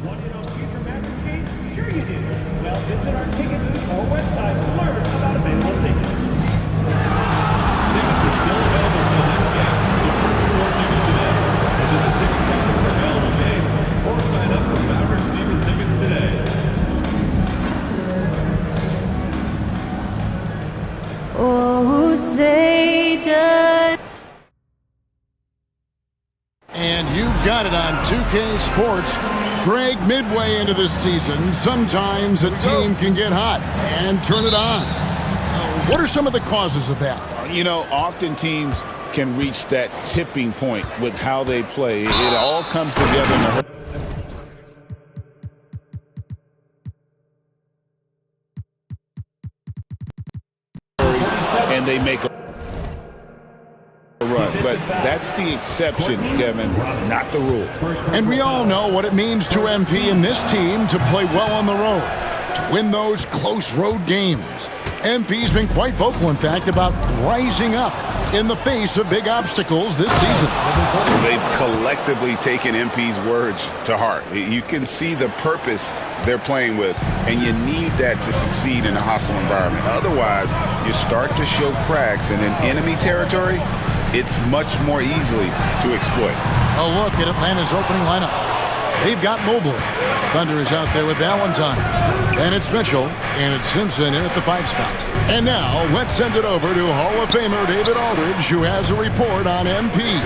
Want to know future Mavericks games? Sure you do. Well, visit our ticket booth or website to learn about available tickets. Tickets are still available for the next game. So purchase your tickets today. Visit the ticket counter for available games or sign up for Mavericks season tickets today. Oh, say does. And you've got it on 2K Sports. Greg, midway into this season, sometimes a team can get hot and turn it on. What are some of the causes of that? You know, often teams can reach that tipping point with how they play. It all comes together in a hurry. And they make a run. But that's the exception, Kevin, not the rule. And we all know what it means to MP and this team to play well on the road, to win those close road games. MP's been quite vocal, in fact, about rising up in the face of big obstacles this season. They've collectively taken MP's words to heart. You can see the purpose they're playing with, and you need that to succeed in a hostile environment. Otherwise, you start to show cracks, and in enemy territory, it's much more easily to exploit. A look at Atlanta's opening lineup. They've got Mobley. Thunder is out there with Valentine. And it's Mitchell, and it's Simpson in at the 5 spot. And now, let's send it over to Hall of Famer David Aldridge, who has a report on MP.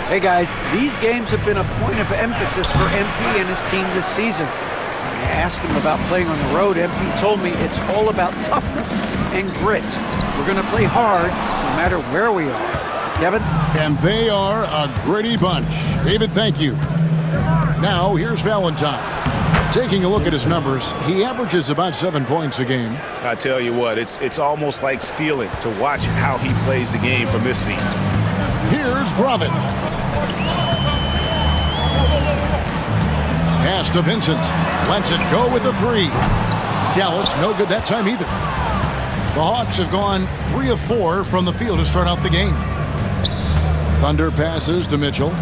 Hey guys, these games have been a point of emphasis for MP and his team this season. When I asked him about playing on the road, MP told me it's all about toughness and grit. We're going to play hard no matter where we are. Kevin? And they are a gritty bunch. David, thank you. Now, here's Valentine. Taking a look at his numbers, he averages about 7 points a game. I tell you what, it's almost like stealing to watch how he plays the game from this seat. Here's Gravett. Pass to Vincent. Lets it go with a 3. Dallas, no good that time either. The Hawks have gone 3 of 4 from the field to start out the game. Thunder passes to Mitchell.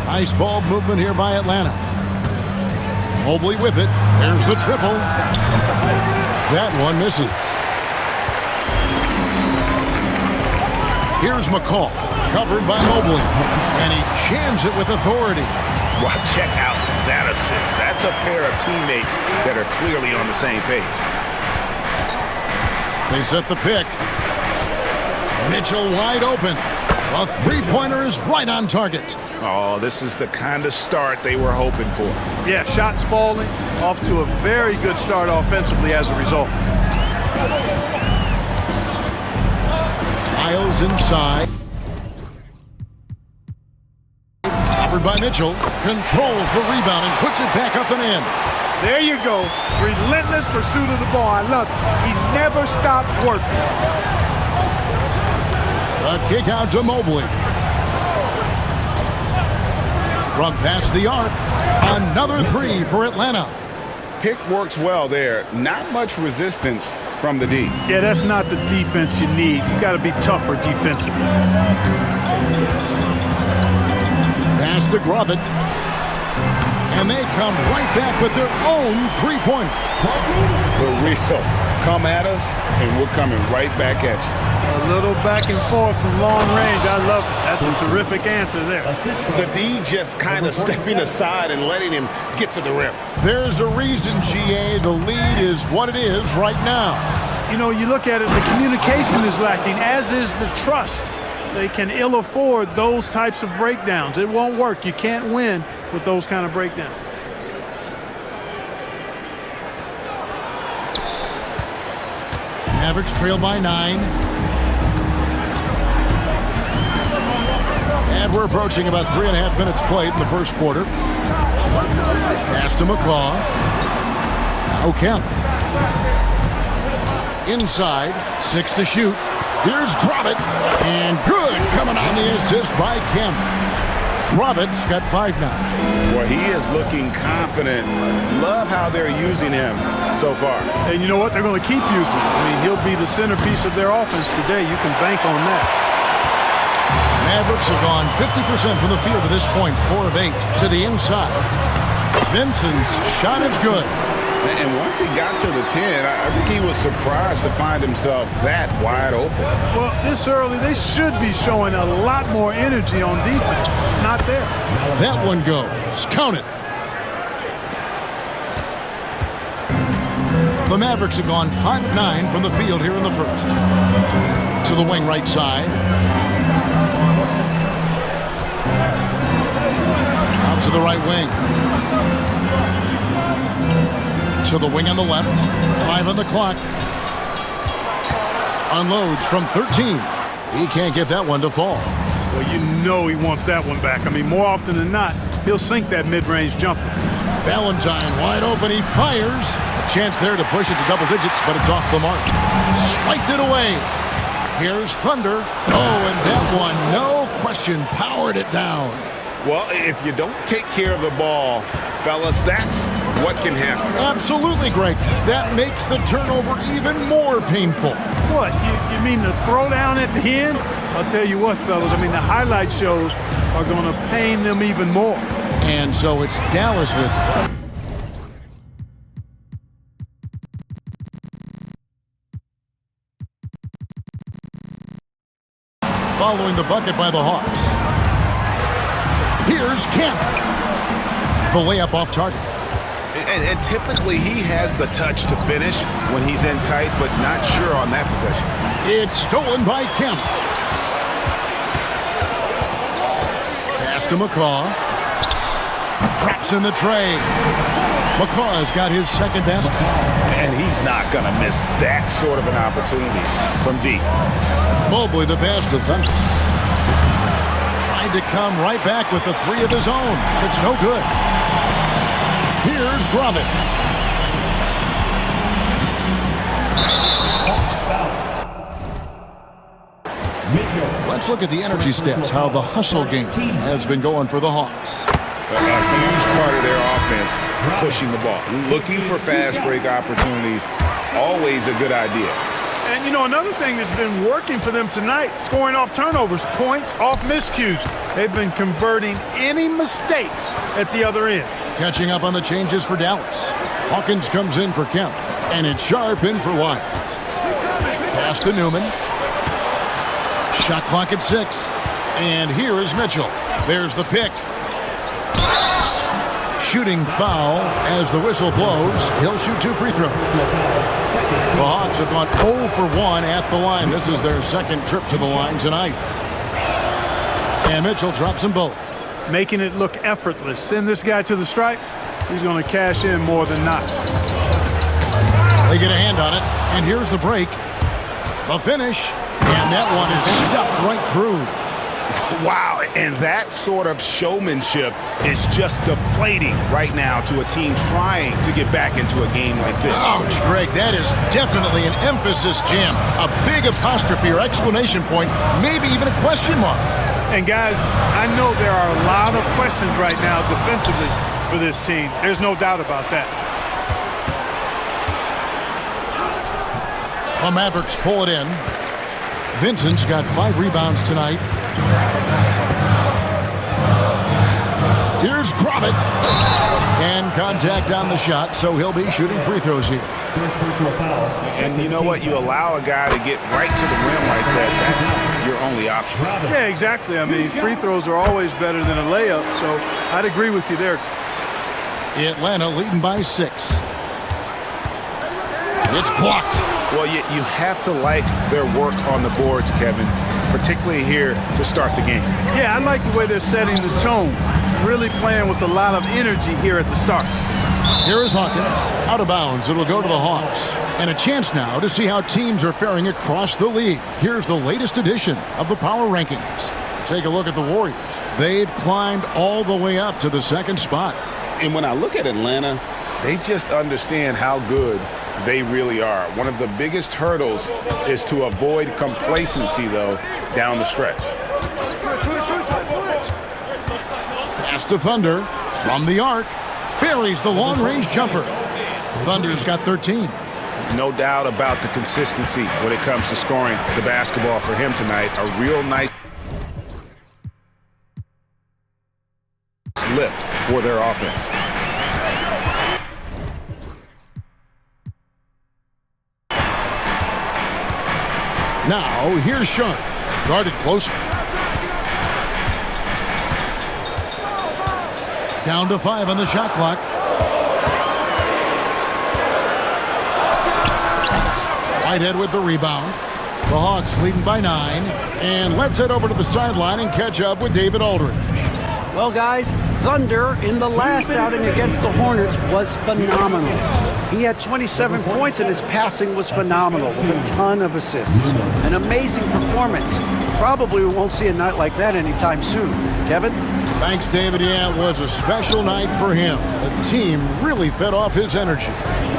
Nice ball movement here by Atlanta. Mobley with it. There's the triple. That one misses. Here's McCall, covered by Mobley. And he jams it with authority. Well, check out that assist. That's a pair of teammates that are clearly on the same page. They set the pick. Mitchell wide open. A three-pointer is right on target. Oh, this is the kind of start they were hoping for. Yeah, shots falling, off to a very good start offensively as a result. Miles inside. Covered by Mitchell. Controls the rebound and puts it back up and in. There you go. Relentless pursuit of the ball. I love it. He never stopped working. A kick out to Mobley. From past the arc, another 3 for Atlanta. Pick works well there. Not much resistance from the D. Yeah, that's not the defense you need. You got to be tougher defensively. Pass to Gravett. And they come right back with their own three-pointer. The real. Come at us, and we're coming right back at you. A little back and forth from long range. I love it. That's a terrific answer there. The D just kind of stepping aside and letting him get to the rim. There's a reason, GA, the lead is what it is right now. You know, you look at it, the communication is lacking, as is the trust. They can ill afford those types of breakdowns. It won't work. You can't win with those kind of breakdowns. Mavericks trail by 9. And we're approaching about 3.5 minutes played in the first quarter. Pass to McCaw. Now Kemp. Inside, 6 to shoot. Here's Gravett. And good coming on the assist by Kemp. Gravett's got 5 now. Boy, he is looking confident. Love how they're using him so far. And you know what? They're going to keep using him. I mean, he'll be the centerpiece of their offense today. You can bank on that. Mavericks have gone 50% from the field to this point, 4 of 8 to the inside. Vincent's shot is good. And once he got to the 10, I think he was surprised to find himself that wide open. Well, this early, they should be showing a lot more energy on defense. It's not there. That one goes. Count it. The Mavericks have gone 5 of 9 from the field here in the first. To the wing right side. Out to the right wing. To the wing on the left. 5 on the clock. Unloads from 13. He can't get that one to fall. Well, you know he wants that one back. I mean, more often than not, he'll sink that mid-range jumper. Valentine wide open. He fires. A chance there to push it to double digits, but it's off the mark. Swiped it away. Here's Thunder. Oh, and that one, no question, powered it down. Well, if you don't take care of the ball, fellas, that's what can happen. Absolutely, Greg. That makes the turnover even more painful. What, you mean the throwdown at the end? I'll tell you what, fellas, I mean, the highlight shows are going to pain them even more. And so it's Dallas with it. Following the bucket by the Hawks. Here's Kemp. The layup off target. And typically he has the touch to finish when he's in tight, but not sure on that possession. It's stolen by Kemp. Pass to McCaw. Traps in the tray. McCaw has got his second basket. And he's not going to miss that sort of an opportunity from deep. Mobley the pass to Thunder. Trying to come right back with the 3 of his own. It's no good. Here's Gravett. Let's look at the energy stats, how the hustle game has been going for the Hawks. A huge part of their offense, pushing the ball. Looking for fast break opportunities, always a good idea. And, you know, another thing that's been working for them tonight, scoring off turnovers, points off miscues. They've been converting any mistakes at the other end. Catching up on the changes for Dallas. Hawkins comes in for Kemp, and it's Sharp in for Wyatt. Pass to Newman. Shot clock at 6. And here is Mitchell. There's the pick. Shooting foul as the whistle blows. He'll shoot 2 free throws. The Hawks have gone 0 for 1 at the line. This is their second trip to the line tonight. And Mitchell drops them both. Making it look effortless. Send this guy to the stripe. He's going to cash in more than not. They get a hand on it. And here's the break. The finish. And that one is stuffed right through. Wow, and that sort of showmanship is just deflating right now to a team trying to get back into a game like this. Ouch, Greg, that is definitely an emphasis jam. A big apostrophe or exclamation point, maybe even a question mark. And guys, I know there are a lot of questions right now defensively for this team. There's no doubt about that. The Mavericks pull it in. Vincent's got 5 rebounds tonight. Here's Gravett. And contact on the shot, so he'll be shooting free throws here. And you know what? You allow a guy to get right to the rim like that. That's your only option. Yeah, exactly. I mean, free throws are always better than a layup, so I'd agree with you there. Atlanta leading by 6. It's blocked. Well, you have to like their work on the boards, Kevin, particularly here to start the game. Yeah, I like the way they're setting the tone. Really playing with a lot of energy here at the start. Here is Hawkins. Out of bounds. It'll go to the Hawks. And a chance now to see how teams are faring across the league. Here's the latest edition of the Power Rankings. Take a look at the Warriors. They've climbed all the way up to the 2nd spot. And when I look at Atlanta, they just understand how good they really are. One of the biggest hurdles is to avoid complacency, though, down the stretch. Pass to Thunder from the arc. Buries the long-range jumper. Thunder's got 13. No doubt about the consistency when it comes to scoring the basketball for him tonight. A real nice for their offense. Now, here's Sharp. Guarded closer. Down to 5 on the shot clock. Whitehead with the rebound. The Hawks leading by 9. And let's head over to the sideline and catch up with David Aldridge. Well, guys, Thunder in the last outing against the Hornets was phenomenal. He had 27 points and his passing was phenomenal with a ton of assists. An amazing performance. Probably we won't see a night like that anytime soon. Kevin? Thanks, David. Yeah, it was a special night for him. The team really fed off his energy.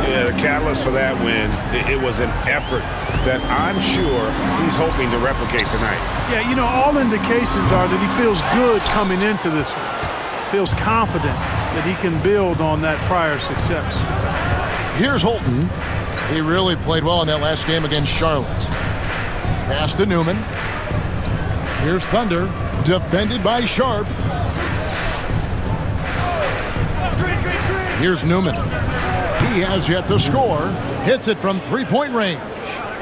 Yeah, the catalyst for that win, it was an effort that I'm sure he's hoping to replicate tonight. Yeah, you know, all indications are that he feels good coming into this one. Feels confident that he can build on that prior success. Here's Holton. He really played well in that last game against Charlotte. Pass to Newman. Here's Thunder, defended by Sharp. Here's Newman. He has yet to score. Hits it from three-point range.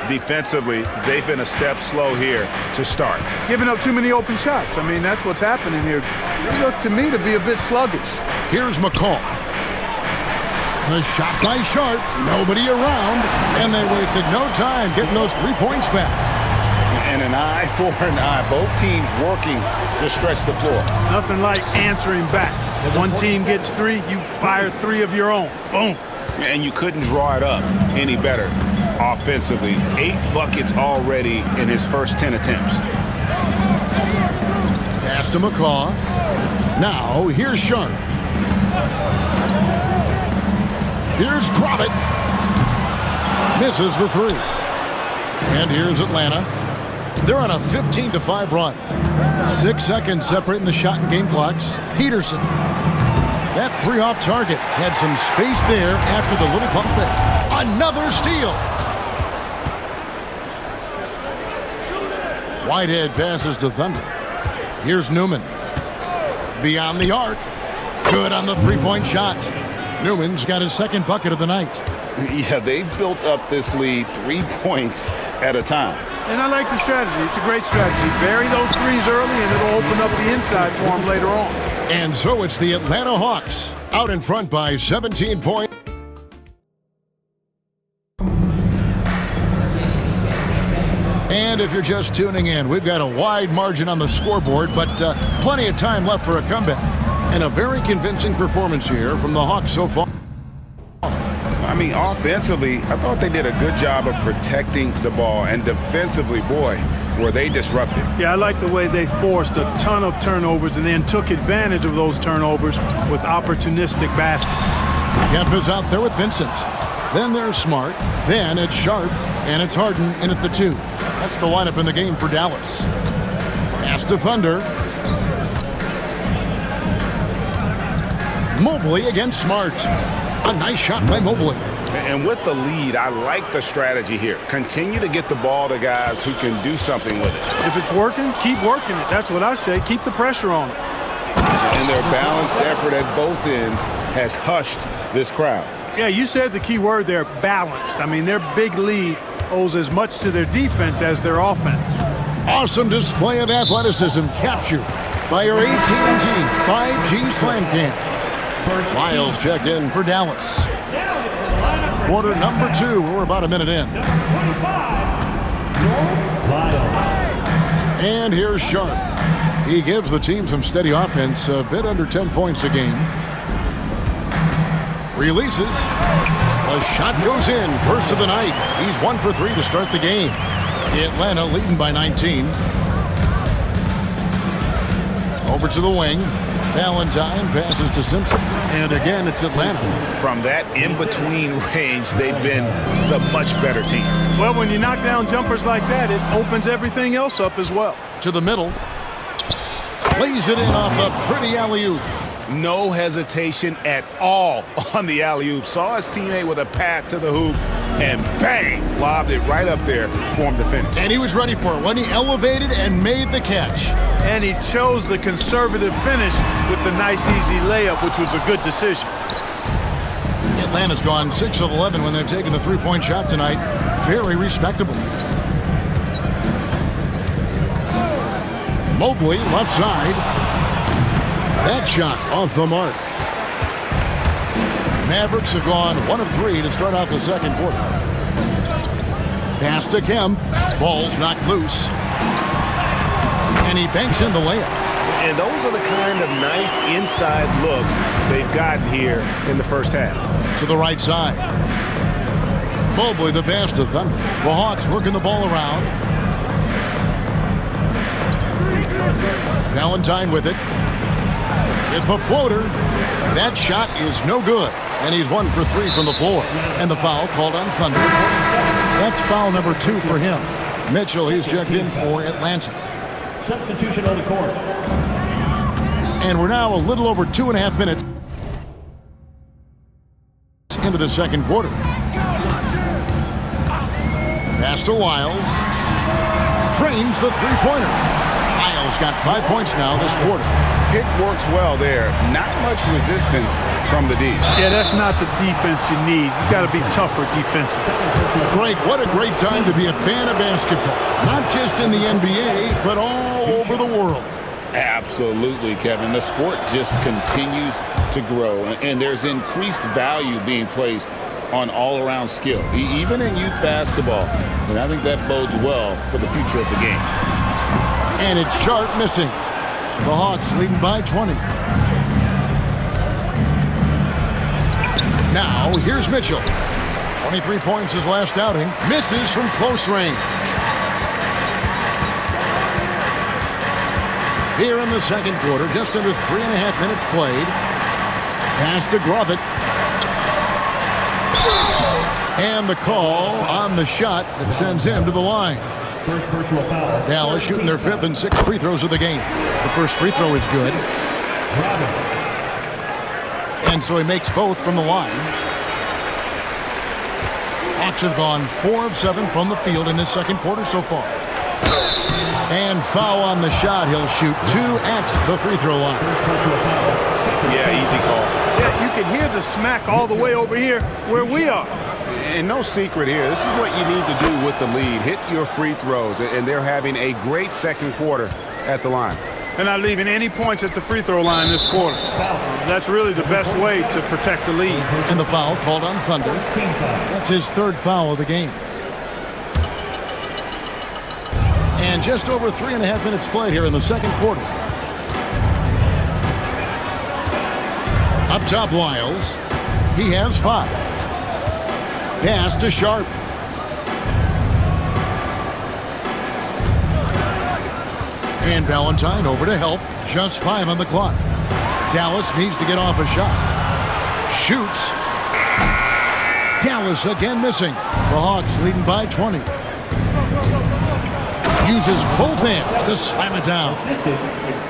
Defensively, they've been a step slow here to start. Giving up too many open shots. I mean, that's what's happening here. They look to me to be a bit sluggish. Here's McCall. The shot by Sharp. Nobody around. And they wasted no time getting those 3 points back. And an eye for an eye. Both teams working to stretch the floor. Nothing like answering back. If one team gets 3, you fire 3 of your own. Boom. And you couldn't draw it up any better offensively. 8 buckets already in his first 10 attempts. Pass to McCaw. Now, here's Sharp. Here's Grovitt. Misses the 3. And here's Atlanta. They're on a 15-5 run. 6 seconds separating the shot and game clocks. Peterson. That 3 off target had some space there after the little pump fake. Another steal. Whitehead passes to Thunder. Here's Newman. Beyond the arc. Good on the 3-point shot. Newman's got his second bucket of the night. Yeah, they built up this lead 3 points at a time. And I like the strategy. It's a great strategy. Bury those 3s early, and it'll open up the inside for him later on. And so it's the Atlanta Hawks out in front by 17 points. And if you're just tuning in, we've got a wide margin on the scoreboard, but plenty of time left for a comeback. And a very convincing performance here from the Hawks so far. I mean, offensively, I thought they did a good job of protecting the ball. And defensively, boy, were they disruptive. Yeah, I like the way they forced a ton of turnovers and then took advantage of those turnovers with opportunistic baskets. Kemp is out there with Vincent. Then there's Smart. Then it's Sharp. And it's Harden in at the 2. That's the lineup in the game for Dallas. Pass to Thunder. Mobley against Smart. A nice shot by Mobley. And with the lead, I like the strategy here. Continue to get the ball to guys who can do something with it. If it's working, keep working it. That's what I say. Keep the pressure on it. And their balanced effort at both ends has hushed this crowd. Yeah, you said the key word there, balanced. I mean, their big lead owes as much to their defense as their offense. Awesome display of athleticism captured by your AT&T 5G Slam Cam. Miles checked in for Dallas. Quarter number 2. We're about a minute in. And here's Sharp. He gives the team some steady offense, a bit under 10 points a game. Releases. The shot goes in. First of the night. He's 1 for 3 to start the game. Atlanta leading by 19. Over to the wing. Valentine passes to Simpson. And again, it's Atlanta. From that in-between range, they've been the much better team. Well, when you knock down jumpers like that, it opens everything else up as well. To the middle. Lays it in off the pretty alley-oop. No hesitation at all on the alley-oop. Saw his teammate with a path to the hoop and bang, lobbed it right up there for him to finish. And he was ready for it when he elevated and made the catch. And he chose the conservative finish with the nice, easy layup, which was a good decision. Atlanta's gone 6 of 11 when they've taken the three-point shot tonight. Very respectable. Mobley, left side. That shot off the mark. Mavericks have gone 1 of 3 to start out the second quarter. Pass to Kemp. Ball's knocked loose. And he banks in the layup. And those are the kind of nice inside looks they've gotten here in the first half. To the right side. Mobley the pass to Thunder. The Hawks working the ball around. Valentine with it. With the floater. That shot is no good. And he's 1 for 3 from the floor. And the foul called on Thunder. That's foul number 2 for him. Mitchell, he's checked in for Atlanta. Substitution on the court. And we're now a little over 2.5 minutes into the second quarter. Pass to Wiles. Drains the three-pointer. Wiles got 5 points now this quarter. Pick works well there. Not much resistance from the D. Yeah, that's not the defense you need. You got to be tougher defensively. Greg, what a great time to be a fan of basketball. Not just in the NBA, but all over the world. Absolutely, Kevin. The sport just continues to grow, and there's increased value being placed on all-around skill, even in youth basketball. And I think that bodes well for the future of the game. And it's Sharp missing. The Hawks leading by 20. Now, here's Mitchell. 23 points his last outing. Misses from close range. Here in the second quarter, just under 3.5 minutes played. Pass to Grovit. And the call on the shot that sends him to the line. First personal foul. Dallas shooting their 5th and 6th free throws of the game. The first free throw is good. And so he makes both from the line. Hawks have gone 4 of 7 from the field in this second quarter so far. And foul on the shot. He'll shoot 2 at the free throw line. Yeah, easy call. Yeah, you can hear the smack all the way over here where we are. And no secret here. This is what you need to do with the lead. Hit your free throws. And they're having a great second quarter at the line. They're not leaving any points at the free throw line this quarter. That's really the best way to protect the lead. And the foul called on Thunder. That's his 3rd foul of the game. And just over 3.5 minutes played here in the second quarter. Up top, Wiles. He has 5. Pass to Sharp. And Valentine over to help. Just 5 on the clock. Dallas needs to get off a shot. Shoots. Dallas again missing. The Hawks leading by 20. Uses both hands to slam it down.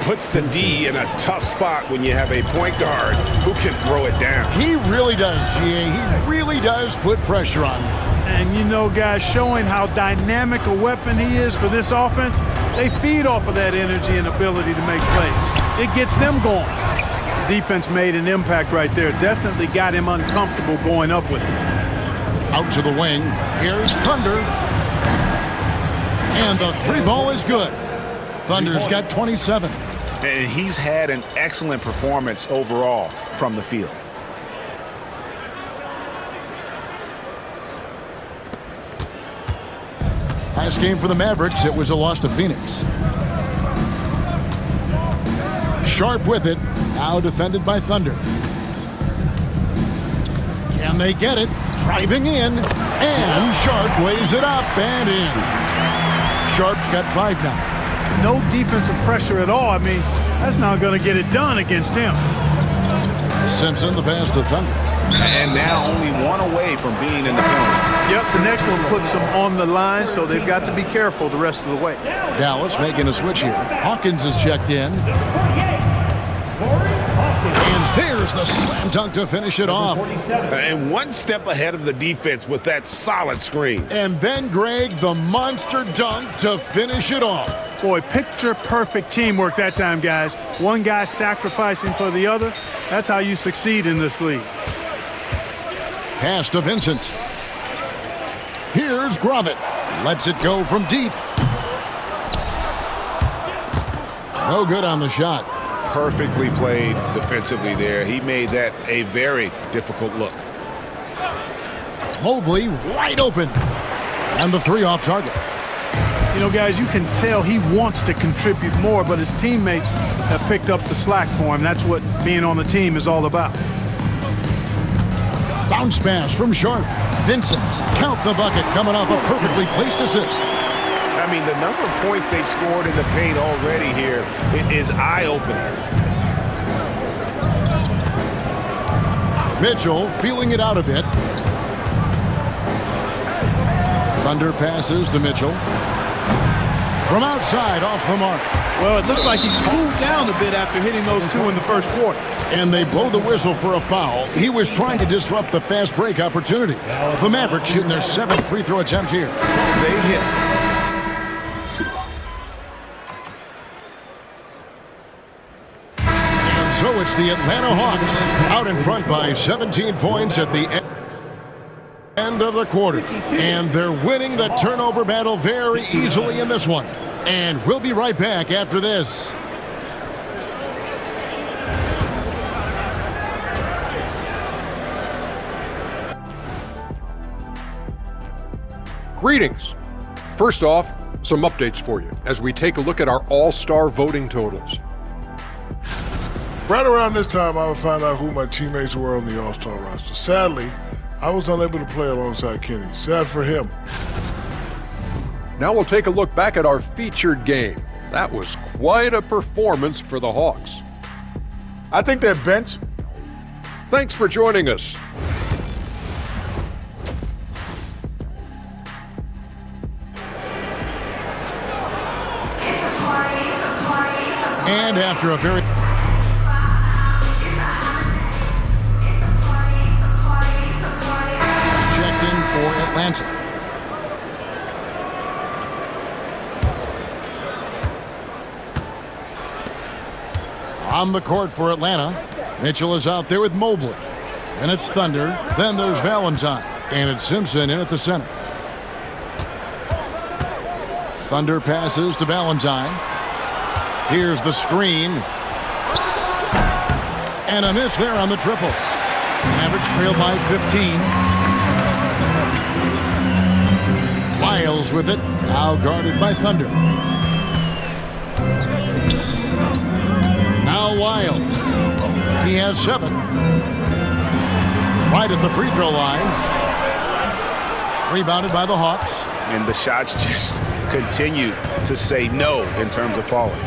Puts the D in a tough spot when you have a point guard who can throw it down. He really does, GA. He really does put pressure on him. And you know, guys, showing how dynamic a weapon he is for this offense, they feed off of that energy and ability to make plays. It gets them going. Defense made an impact right there. Definitely got him uncomfortable going up with it. Out to the wing. Here's Thunder. And the 3-ball is good. Thunder's got 27. And he's had an excellent performance overall from the field. Last game for the Mavericks, it was a loss to Phoenix. Sharp with it, now defended by Thunder. Can they get it? Driving in, and Sharp lays it up and in. Sharp's got 5 now. No defensive pressure at all. I mean, that's not going to get it done against him. Simpson, the pass to Thunder. And now only 1 away from being in the penalty. Yep, the next one puts them on the line, so they've got to be careful the rest of the way. Dallas making a switch here. Hawkins is checked in. And there's Here's the slam dunk to finish it off. 47. And one step ahead of the defense with that solid screen. And then, Greg, the monster dunk to finish it off. Boy, picture-perfect teamwork that time, guys. One guy sacrificing for the other. That's how you succeed in this league. Pass to Vincent. Here's Gravett. Lets it go from deep. No good on the shot. Perfectly played defensively there. He made that a very difficult look. Mobley wide open. And the three off target. You know, guys, you can tell he wants to contribute more, but his teammates have picked up the slack for him. That's what being on the team is all about. Bounce pass from Sharp. Vincent, count the bucket, coming off a perfectly placed assist. I mean, the number of points they've scored in the paint already here is eye-opening. Mitchell feeling it out a bit. Thunder passes to Mitchell. From outside, off the mark. Well, it looks like he's cooled down a bit after hitting those two in the first quarter. And they blow the whistle for a foul. He was trying to disrupt the fast break opportunity. The Mavericks shooting their 7th free throw attempt here. They hit. And so it's the Atlanta Hawks out in front by 17 points at the end of the quarter. And they're winning the turnover battle very easily in this one. And we'll be right back after this. Greetings. First off, some updates for you as we take a look at our all-star voting totals. Right around this time, I would find out who my teammates were on the All-Star roster. Sadly, I was unable to play alongside Kenny. Sad for him. Now we'll take a look back at our featured game. That was quite a performance for the Hawks. I think that bench. Thanks for joining us. And after a very checked in for Atlanta. On the court for Atlanta, Mitchell is out there with Mobley. And it's Thunder. Then there's Valentine. And it's Simpson in at the center. Thunder passes to Valentine. Here's the screen. And a miss there on the triple. Mavericks trail by 15. Wiles with it. Now guarded by Thunder. Now Wiles. He has 7. Right at the free throw line. Rebounded by the Hawks. And the shots just continue to say no in terms of falling.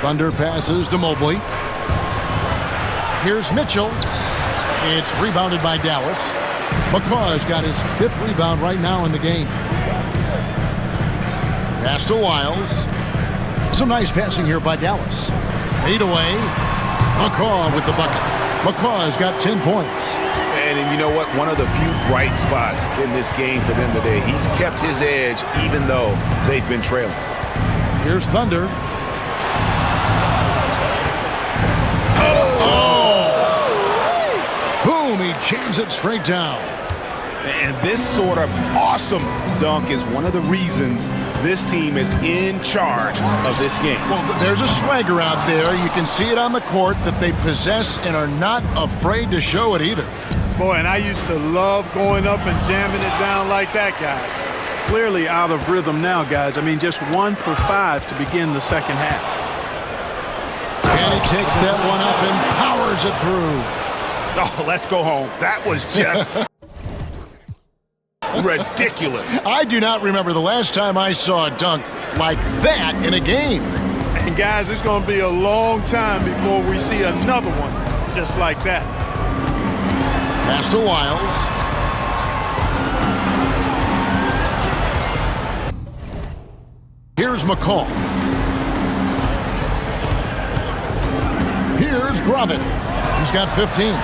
Thunder passes to Mobley. Here's Mitchell. It's rebounded by Dallas. McCaw's got his 5th rebound right now in the game. Pass to Wiles. Some nice passing here by Dallas. Fade away. McCaw with the bucket. McCaw's got 10 points. And you know what? One of the few bright spots in this game for them today. He's kept his edge even though they've been trailing. Here's Thunder. Boom, he jams it straight down. And this sort of awesome dunk is one of the reasons this team is in charge of this game. Well, there's a swagger out there. You can see it on the court that they possess and are not afraid to show it either. Boy, and I used to love going up and jamming it down like that, guys. Clearly out of rhythm now, guys. I mean, just 1 for 5 to begin the second half. And he takes that one up and powers it through. Oh, let's go home. That was just ridiculous. I do not remember the last time I saw a dunk like that in a game. And guys, it's going to be a long time before we see another one just like that. Pass to Wiles. Here's McCaw. Here's Here's Gravett. He's got 15.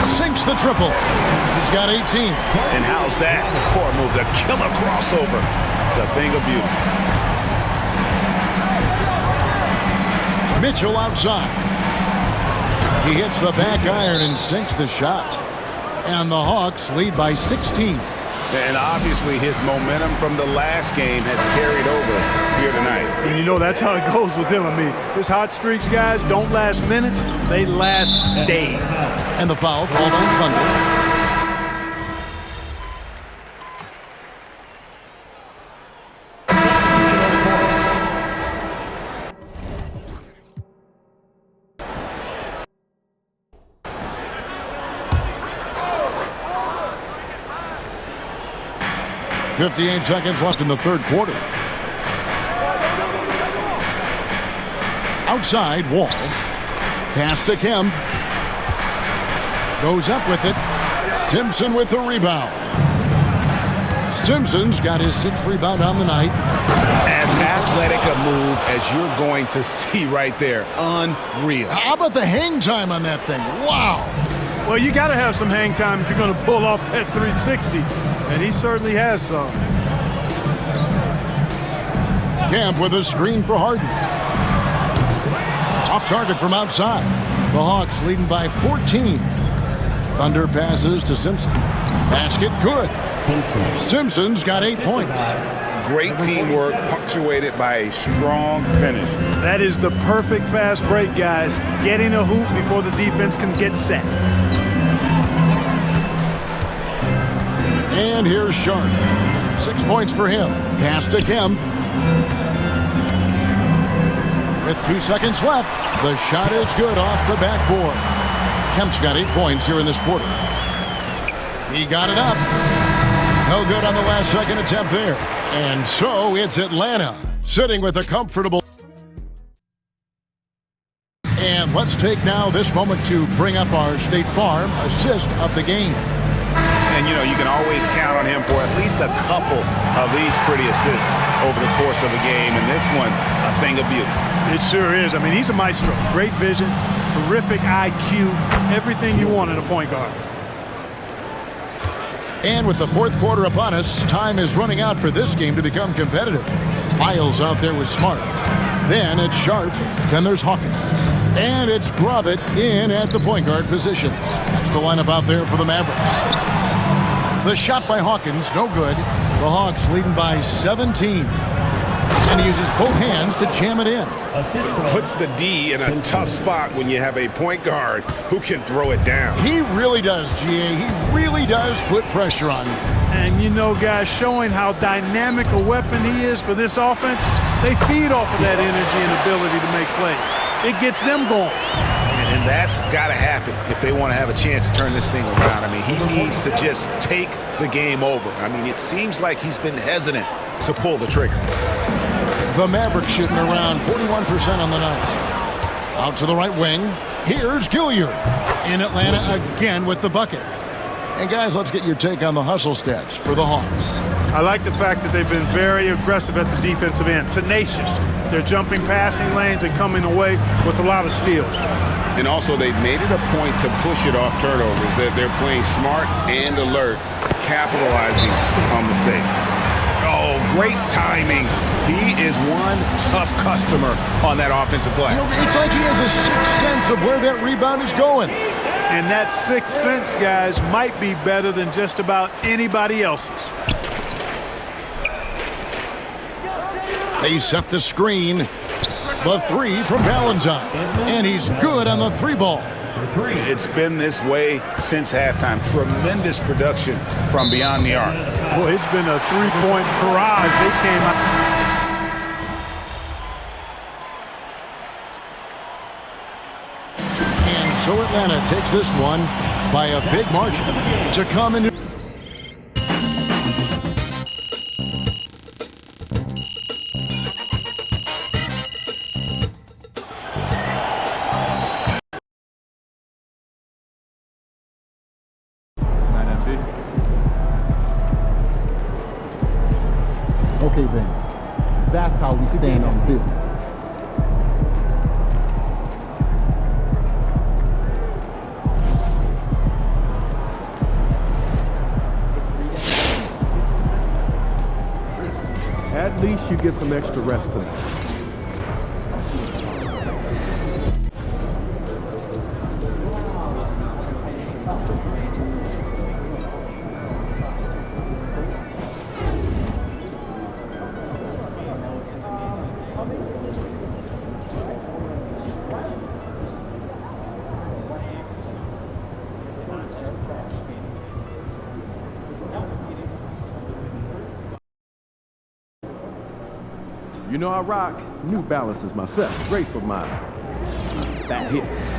Sinks the triple. He's got 18. And how's that? Poor move, the killer crossover. It's a thing of beauty. Mitchell outside. He hits the back iron and sinks the shot. And the Hawks lead by 16. And obviously his momentum from the last game has carried over here tonight. And you know that's how it goes with him. I mean, his hot streaks, guys, don't last minutes. They last days. And the foul called on Thunder. .58 seconds left in the third quarter. Outside, Wall. Pass to Kemp. Goes up with it. Simpson with the rebound. Simpson's got his 6th rebound on the night. As athletic a move as you're going to see right there. Unreal. How about the hang time on that thing? Wow. Well, you got to have some hang time if you're going to pull off that 360. And he certainly has some. Kemp with a screen for Harden. Off target from outside. The Hawks leading by 14. Thunder passes to Simpson. Basket good. Simpson's got 8 points. Great teamwork punctuated by a strong finish. That is the perfect fast break, guys. Getting a hoop before the defense can get set. And here's Sharp. 6 points for him. Pass to Kemp. With 2 seconds left, the shot is good off the backboard. Kemp's got 8 points here in this quarter. He got it up. No good on the last second attempt there. And so it's Atlanta sitting with a comfortable. And let's take now this moment to bring up our State Farm assist of the game. And, you know, you can always count on him for at least a couple of these pretty assists over the course of a game. And this one, a thing of beauty. It sure is. I mean, he's a maestro. Great vision, terrific IQ, everything you want in a point guard. And with the fourth quarter upon us, time is running out for this game to become competitive. Miles out there with Smart. Then it's Sharp. Then there's Hawkins. And it's Gravett in at the point guard position. That's the lineup out there for the Mavericks. The shot by Hawkins, no good. The Hawks leading by 17. And he uses both hands to jam it in. Puts the D in a tough spot when you have a point guard who can throw it down. He really does, GA. He really does put pressure on you. And you know, guys, showing how dynamic a weapon he is for this offense, they feed off of that energy and ability to make plays. It gets them going. And that's got to happen if they want to have a chance to turn this thing around. I mean, he needs to just take the game over. I mean, it seems like he's been hesitant to pull the trigger. The Mavericks shooting around 41% on the night. Out to the right wing. Here's Gilliard. In Atlanta again with the bucket. And guys, let's get your take on the hustle stats for the Hawks. I like the fact that they've been very aggressive at the defensive end. Tenacious. They're jumping passing lanes and coming away with a lot of steals. And also, they've made it a point to push it off turnovers. They're playing smart and alert, capitalizing on mistakes. Oh, great timing. He is one tough customer on that offensive glass. You know, it's like he has a sixth sense of where that rebound is going. And that sixth sense, guys, might be better than just about anybody else's. They set the screen. The three from Valentine. And he's good on the three ball. It's been this way since halftime. Tremendous production from beyond the arc. Well, it's been a three-point barrage. They came out. And so Atlanta takes this one by a big margin to come into. Okay, then. That's how we stand on business. least you get some extra rest tonight. You know I rock New Balances myself. Great for my fat hips.